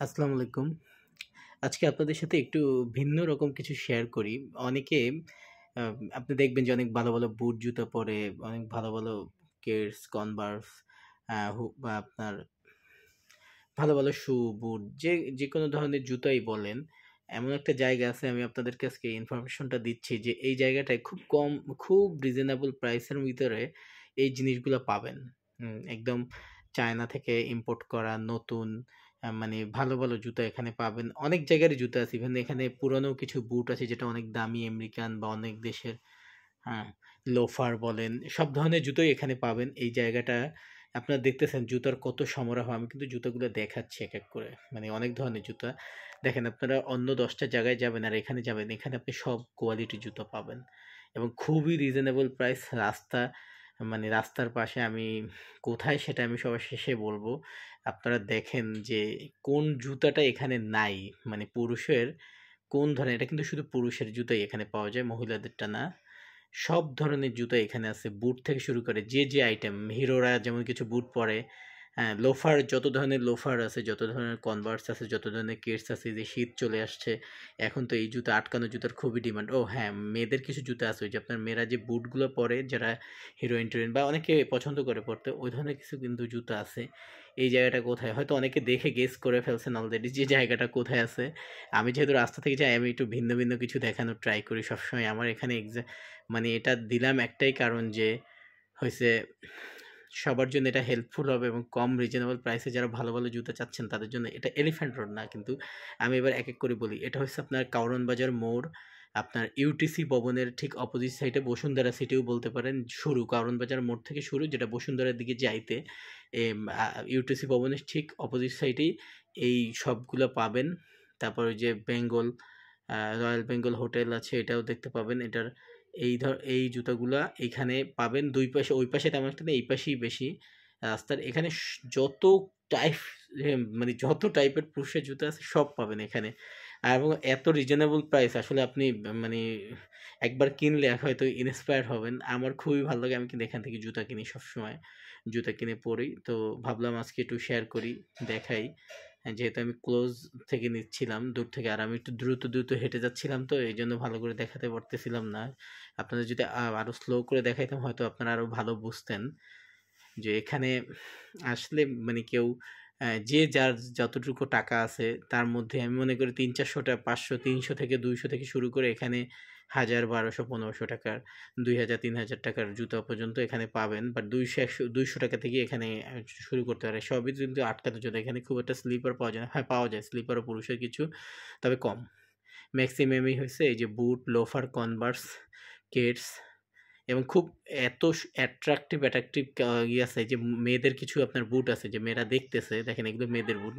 আসসালামু আলাইকুম। আজকে আপনাদের সাথে একটু ভিন্ন রকম কিছু শেয়ার করি। অনেকে আ আপনি দেখবেন যে অনেক ভালো, ভালো বুট জুতা পরে, অনেক ভালো, ভালো কেডস, কনভার্স বা আপনার ভালো, ভালো শু, বুট যেকোনো ধরনের জুতাই বলেন। এমন একটা জায়গা আছে আমি আপনাদেরকে আজকে ইনফরমেশনটা দিচ্ছি যে এই জায়গাটায় খুব রিজনেবল প্রাইসের ভিতরে এই জিনিসগুলা পাবেন। একদম চায়না থেকে ইম্পোর্ট করা নতুন মানে ভালো, ভালো জুতা এখানে পাবেন। অনেক জায়গারই জুতা আছে। ইভেন এখানে পুরানো কিছু বুট আছে যেটা অনেক দামি আমেরিকান বা অনেক দেশের হ্যাঁ, লোফার বলেন, সব ধরনের জুতোই এখানে পাবেন। এই জায়গাটা আপনারা দেখতেছেন জুতার কত সমারোহ। আমি কিন্তু জুতাগুলো দেখাচ্ছি এক করে। মানে অনেক ধরনের জুতা। দেখেন আপনারা অন্য ১০ টা জায়গায় যাবেন আর এখানে যাবেন। এখানে আপনি সব কোয়ালিটির জুতো পাবেন। এবং খুবই রিজনেবল প্রাইস মানে রাস্তার পাশে আমি কোথায় সেটা আমি সবার শেষে বলব। আপনারা দেখেন যে কোন জুতাটা এখানে নাই। মানে পুরুষের কোন ধরনের এটা কিন্তু শুধু পুরুষের জুতাই এখানে পাওয়া যায়, মহিলাদেরটা না। সব ধরনের জুতা এখানে আছে। বুট থেকে শুরু করে যে আইটেম হিরোরা যেমন কিছু বুট পরে, হ্যাঁ, লোফার যত ধরনের লোফার আছে, যত ধরনের কনভার্স আছে, যত ধরনের কেডস আছে, যে শীত চলে আসছে। এখন তো এই জুতা আটকানো জুতার খুবই ডিমান্ড। ও হ্যাঁ, মেয়েদের কিছু জুতা আছে ওই যে আপনার মেয়েরা যে বুটগুলো পরে যারা হিরোইন-টিরোইন বা অনেকে পছন্দ করে পড়তে, ওই ধরনের কিছু কিন্তু জুতা আছে। এই জায়গাটা কোথায়? হয়তো অনেকে দেখে গেস করে ফেলছেন অলরেডি যে জায়গাটা কোথায় আছে। আমি যেহেতু রাস্তা থেকে যাই আমি একটু ভিন্ন, ভিন্ন কিছু দেখানোর ট্রাই করি সবসময়। আমার এখানে মানে এটা দিলাম একটাই কারণ যে হইছে সবার জন্য এটা হেল্পফুল হবে এবং কম রিজনেবল প্রাইসে যারা ভালো, ভালো জুতা চাচ্ছেন তাদের জন্য এটা এলিফ্যান্ট রোড না কিন্তু। আমি এবার এক, এক করে বলি। এটা হচ্ছে আপনার কারওয়ান বাজার মোড়, আপনার ইউটিসি ভবনের ঠিক অপোজিট সাইডে বসুন্ধরা সিটিও বলতে পারেন শুরু। কারওয়ান বাজার মোড় থেকে শুরু যেটা বসুন্ধরার দিকে যাইতে ইউটিসি ভবনের ঠিক অপোজিট সাইডেই এই শপগুলো পাবেন। তারপর ওই যে রয়্যাল বেঙ্গল হোটেল আছে এটাও দেখতে পাবেন। এটার এই জুতাগুলা এইখানে পাবেন। ২ পাশে, ওই পাশে তেমন একটা নেই, এই পাশেই বেশি। রাস্তার এখানে যত টাইপ মানে যত টাইপের পুরুষের জুতা আছে সব পাবেন এখানে। এবং এত রিজনেবল প্রাইস আসলে আপনি মানে একবার কিনলে হয়তো ইন্সপায়ার হবেন। আমার খুবই ভালো লাগে। আমি কিন্তু এখান থেকে জুতা কিনি সবসময়। জুতা কিনে পড়ি। তো ভাবলাম আজকে একটু শেয়ার করি, দেখাই। যেহেতু আমি ক্লোজ থেকে নিচ্ছিলাম, দূর থেকে। আর আমি একটু দ্রুত, দ্রুত হেঁটে যাচ্ছিলাম তো এইজন্য ভালো করে দেখাতে পারতেছিলাম না। আপনাদের যদি আরো স্লো করে দেখাইতাম হয়তো আপনারা আরো ভালো বুঝতেন। যে এখানে আসলে মানে কেউ যে যার যতটুকু টাকা আছে তার মধ্যে আমি মনে করি ৩০০-৪০০ টা ৫০০, ৩০০ থেকে ২০০ থেকে শুরু করে এখানে ১০০০, ১২০০, ১৫০০ টাকার, ২০০০, ৩০০০ টাকার জুতা পর্যন্ত এখানে পাবেন। বাট ২০০, ১০০, ২০০ টাকা থেকে এখানে শুরু করতে পারে। সবই কিন্তু আটকানো জুতা। এখানে খুব একটা স্লিপার পাওয়া যায় না। হ্যাঁ, পাওয়া যায় স্লিপারও পুরুষের কিছু, তবে কম। মেক্সিমামই হইছে এই যে বুট, লোফার, কনভার্স, কেডস এবং খুব এত অ্যাট্রাকটিভ আছে যে মেয়েদের কিছু আপনার বুট আছে যে মেয়েরা দেখতেছে। দেখেন এগুলো মেয়েদের বুট।